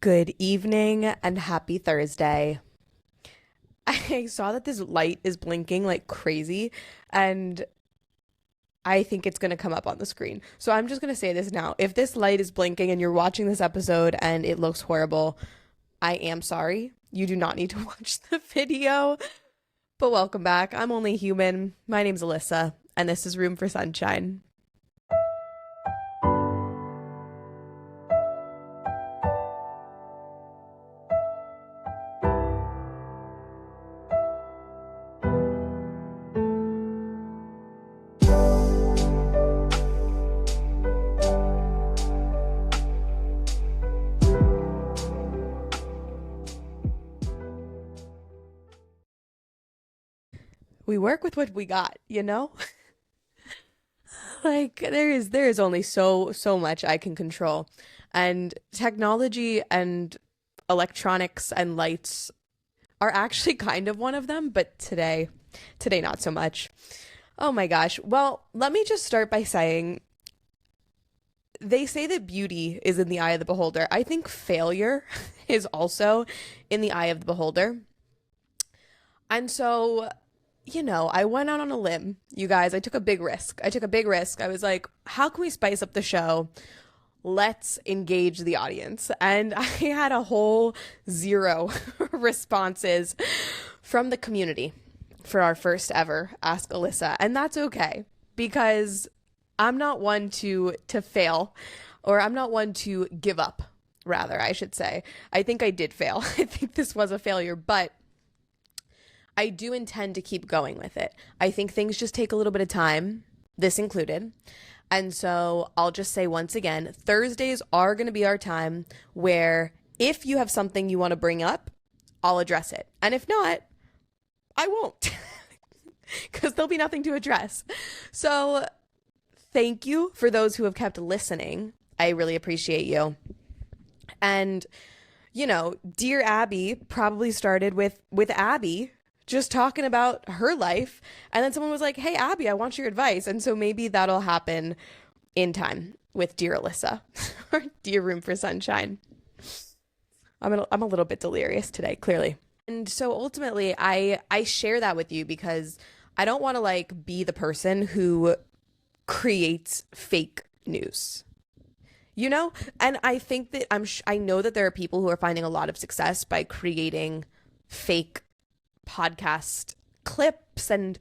Good evening and happy Thursday. I saw that this light is blinking like crazy, and I think it's going to come up on the screen. So I'm just going to say this now. If this light is blinking and you're watching this episode and it looks horrible, I am sorry. You do not need to watch the video, but welcome back. I'm only human. My name's Alyssa, and this is Room for Sunshine. We work with what we got, you know? Like there is only so much I can control. And technology and electronics and lights are actually kind of one of them, but today not so much. Oh my gosh. Well, let me just start by saying they say that beauty is in the eye of the beholder. I think failure is also in the eye of the beholder. And so, I went out on a limb, you guys. I took a big risk. I was like, how can we spice up the show? Let's engage the audience. And I had a whole zero responses from the community for our first ever Ask Alyssa. And that's okay because I'm not one to fail, or I'm not one to give up, rather, I should say. I think I did fail. I think this was a failure, but I do intend to keep going with it. I think things just take a little bit of time, this included. And so I'll just say once again, Thursdays are going to be our time where if you have something you want to bring up, I'll address it. And if not, I won't because there'll be nothing to address. So thank you for those who have kept listening. I really appreciate you. And, dear Abby probably started with Abby just talking about her life. And then someone was like, hey, Abby, I want your advice. And so maybe that'll happen in time with Dear Alyssa or Dear Room for Sunshine. I'm a little bit delirious today, clearly. And so ultimately, I share that with you because I don't want to be the person who creates fake news. And I think that I know that there are people who are finding a lot of success by creating fake podcast clips and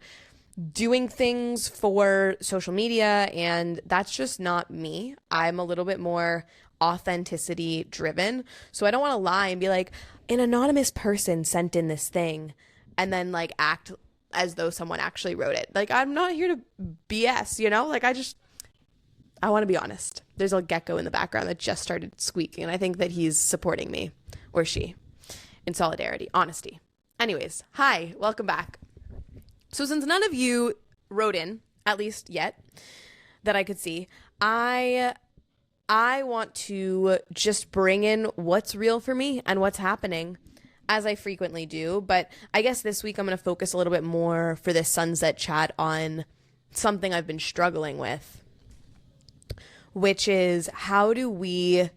doing things for social media, and that's just not me. I'm a little bit more authenticity driven, so I don't want to lie and be like, an anonymous person sent in this thing and then act as though someone actually wrote it. I'm not here to BS, I want to be honest. There's a gecko in the background that just started squeaking, and I think that he's supporting me, or she, in solidarity, honesty. Anyways, hi, welcome back. So since none of you wrote in, at least yet, that I could see, I want to just bring in what's real for me and what's happening, as I frequently do. But I guess this week I'm going to focus a little bit more for this sunset chat on something I've been struggling with, which is how do we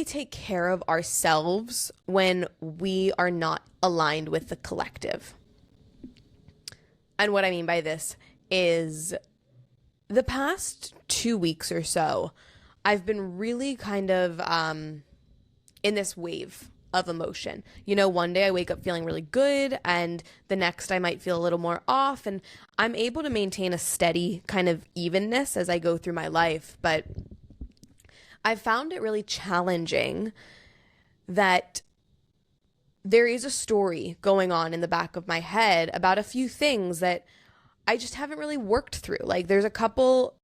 take care of ourselves when we are not aligned with the collective? And what I mean by this is the past 2 weeks or so, I've been really kind of in this wave of emotion. One day I wake up feeling really good, and the next I might feel a little more off, and I'm able to maintain a steady kind of evenness as I go through my life. But I found it really challenging that there is a story going on in the back of my head about a few things that I just haven't really worked through. There's a couple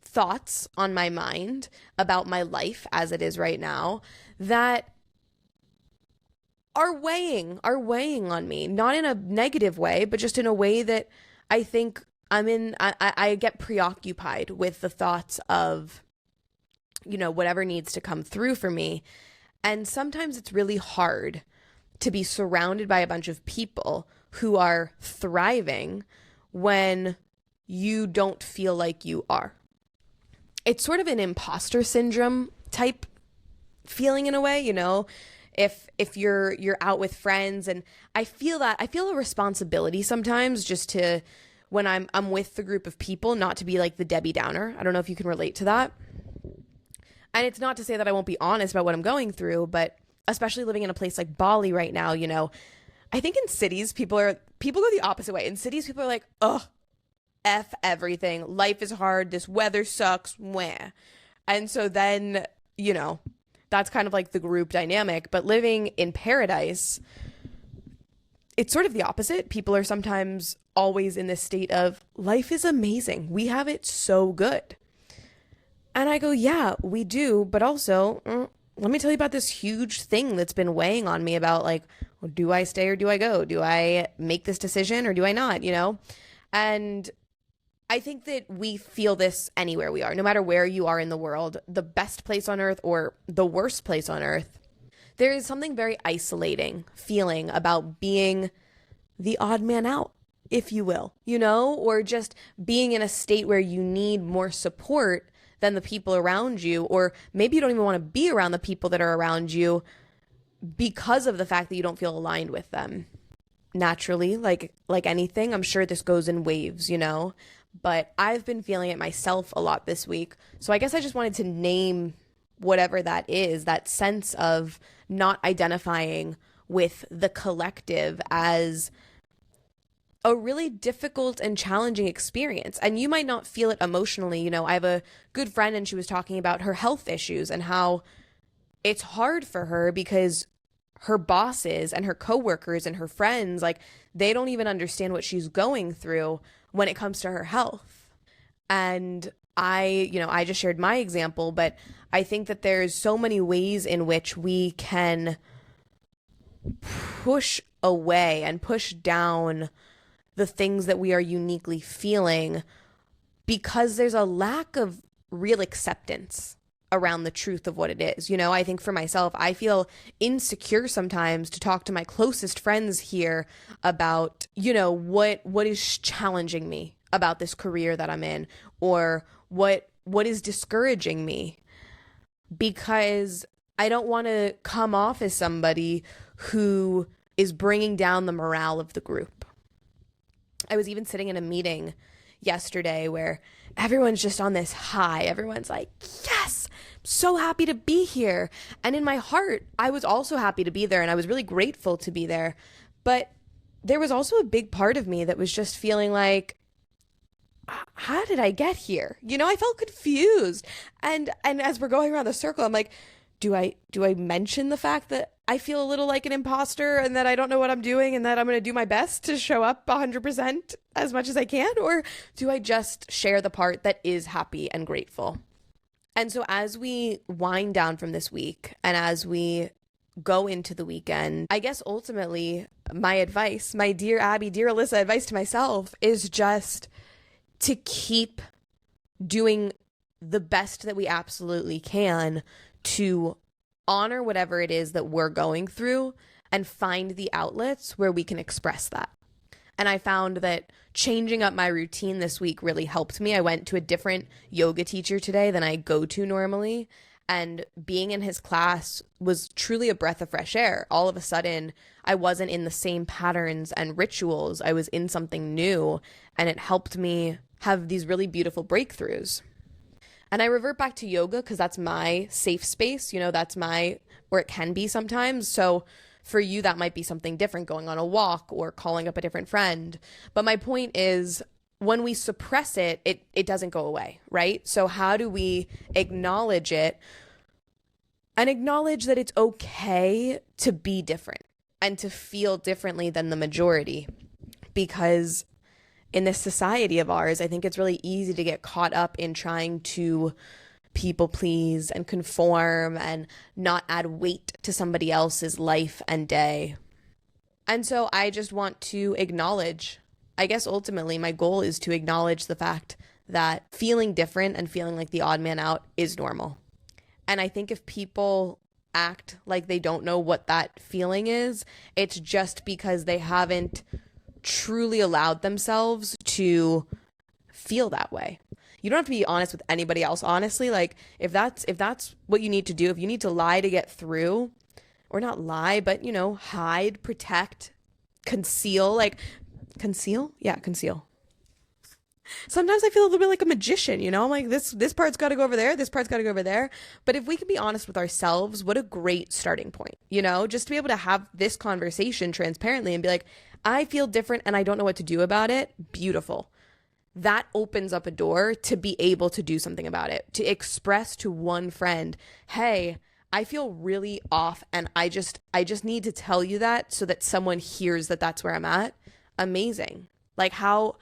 thoughts on my mind about my life as it is right now that are weighing on me, not in a negative way, but just in a way that I think I get preoccupied with the thoughts of whatever needs to come through for me. And sometimes it's really hard to be surrounded by a bunch of people who are thriving when you don't feel like you are. It's sort of an imposter syndrome type feeling in a way, if you're out with friends, and I feel a responsibility sometimes just to, when I'm with the group of people, not to be like the Debbie Downer. I don't know if you can relate to that. And it's not to say that I won't be honest about what I'm going through, but especially living in a place like Bali right now, I think in cities people go the opposite way. In cities people are like, ugh, F everything. Life is hard. This weather sucks. Mwah. And so then, that's kind of like the group dynamic. But living in paradise, it's sort of the opposite. People are sometimes always in this state of life is amazing. We have it so good. And I go, yeah, we do. But also, let me tell you about this huge thing that's been weighing on me about like, well, do I stay or do I go? Do I make this decision or do I not, And I think that we feel this anywhere we are, no matter where you are in the world, the best place on earth or the worst place on earth. There is something very isolating feeling about being the odd man out, if you will, or just being in a state where you need more support than the people around you, or maybe you don't even want to be around the people that are around you because of the fact that you don't feel aligned with them. Naturally, like anything, I'm sure this goes in waves, but I've been feeling it myself a lot this week. So I guess I just wanted to name whatever that is, that sense of not identifying with the collective as a really difficult and challenging experience. And you might not feel it emotionally. I have a good friend and she was talking about her health issues and how it's hard for her because her bosses and her coworkers and her friends, like, they don't even understand what she's going through when it comes to her health. And I just shared my example, but I think that there's so many ways in which we can push away and push down the things that we are uniquely feeling because there's a lack of real acceptance around the truth of what it is. I think for myself, I feel insecure sometimes to talk to my closest friends here about, what is challenging me about this career that I'm in, or what is discouraging me, because I don't want to come off as somebody who is bringing down the morale of the group. I was even sitting in a meeting yesterday where everyone's just on this high. Everyone's like, yes, I'm so happy to be here. And in my heart, I was also happy to be there and I was really grateful to be there. But there was also a big part of me that was just feeling like, how did I get here? I felt confused. And as we're going around the circle, I'm like, do I mention the fact that I feel a little like an imposter and that I don't know what I'm doing and that I'm going to do my best to show up 100% as much as I can? Or do I just share the part that is happy and grateful? And so as we wind down from this week and as we go into the weekend, I guess ultimately my advice, my dear Abby, dear Alyssa, advice to myself is just to keep doing the best that we absolutely can to honor whatever it is that we're going through and find the outlets where we can express that. And I found that changing up my routine this week really helped me. I went to a different yoga teacher today than I go to normally, and being in his class was truly a breath of fresh air. All of a sudden, I wasn't in the same patterns and rituals. I was in something new, and it helped me have these really beautiful breakthroughs. And I revert back to yoga because that's my safe space. That's where it can be sometimes. So for you, that might be something different, going on a walk or calling up a different friend. But my point is, when we suppress it, it doesn't go away, right? So how do we acknowledge it and acknowledge that it's okay to be different and to feel differently than the majority? Because in this society of ours, I think it's really easy to get caught up in trying to people please and conform and not add weight to somebody else's life and day. And so I just want to acknowledge, I guess ultimately my goal is to acknowledge the fact that feeling different and feeling like the odd man out is normal. And I think if people act like they don't know what that feeling is, it's just because they haven't truly allowed themselves to feel that way. You don't have to be honest with anybody else. Honestly, like if that's what you need to do, if you need to lie to get through, or not lie, but hide, protect, conceal, like conceal? Yeah, conceal. Sometimes I feel a little bit like a magician, I'm like this part's got to go over there, this part's got to go over there. But if we can be honest with ourselves, what a great starting point, just to be able to have this conversation transparently and be like, I feel different and I don't know what to do about it. Beautiful. That opens up a door to be able to do something about it, to express to one friend, hey, I feel really off and I just need to tell you that so that someone hears that that's where I'm at. Amazing. Like how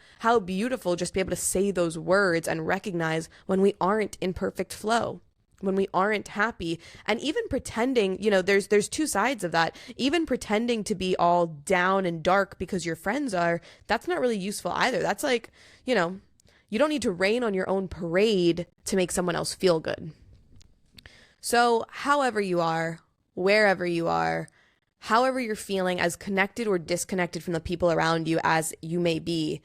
beautiful just be able to say those words and recognize when we aren't in perfect flow, when we aren't happy, and even pretending, there's two sides of that. Even pretending to be all down and dark because your friends are, that's not really useful either. That's like, you don't need to rain on your own parade to make someone else feel good. So, however you are, wherever you are, however you're feeling, as connected or disconnected from the people around you as you may be,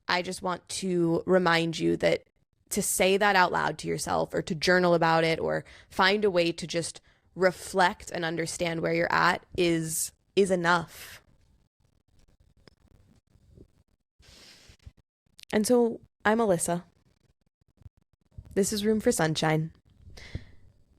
I just want to remind you that to say that out loud to yourself, or to journal about it, or find a way to just reflect and understand where you're at is enough. And so I'm Alyssa. This is Room for Sunshine.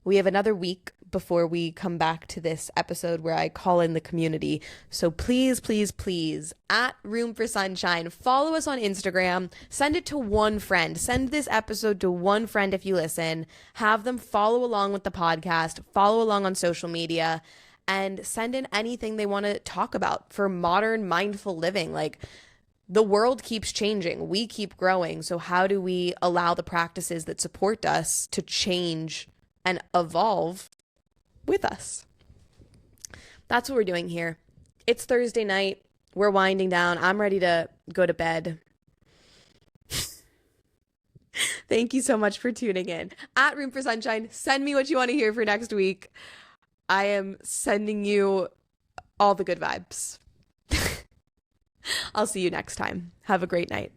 We have another week before we come back to this episode where I call in the community. So please, please, please, at Room for Sunshine, follow us on Instagram, send it to one friend, send this episode to one friend if you listen, have them follow along with the podcast, follow along on social media, and send in anything they want to talk about for modern mindful living. Like, the world keeps changing, we keep growing. So how do we allow the practices that support us to change and evolve with us? That's what we're doing here. It's Thursday night. We're winding down. I'm ready to go to bed. Thank you so much for tuning in. At Room for Sunshine, send me what you want to hear for next week. I am sending you all the good vibes. I'll see you next time. Have a great night.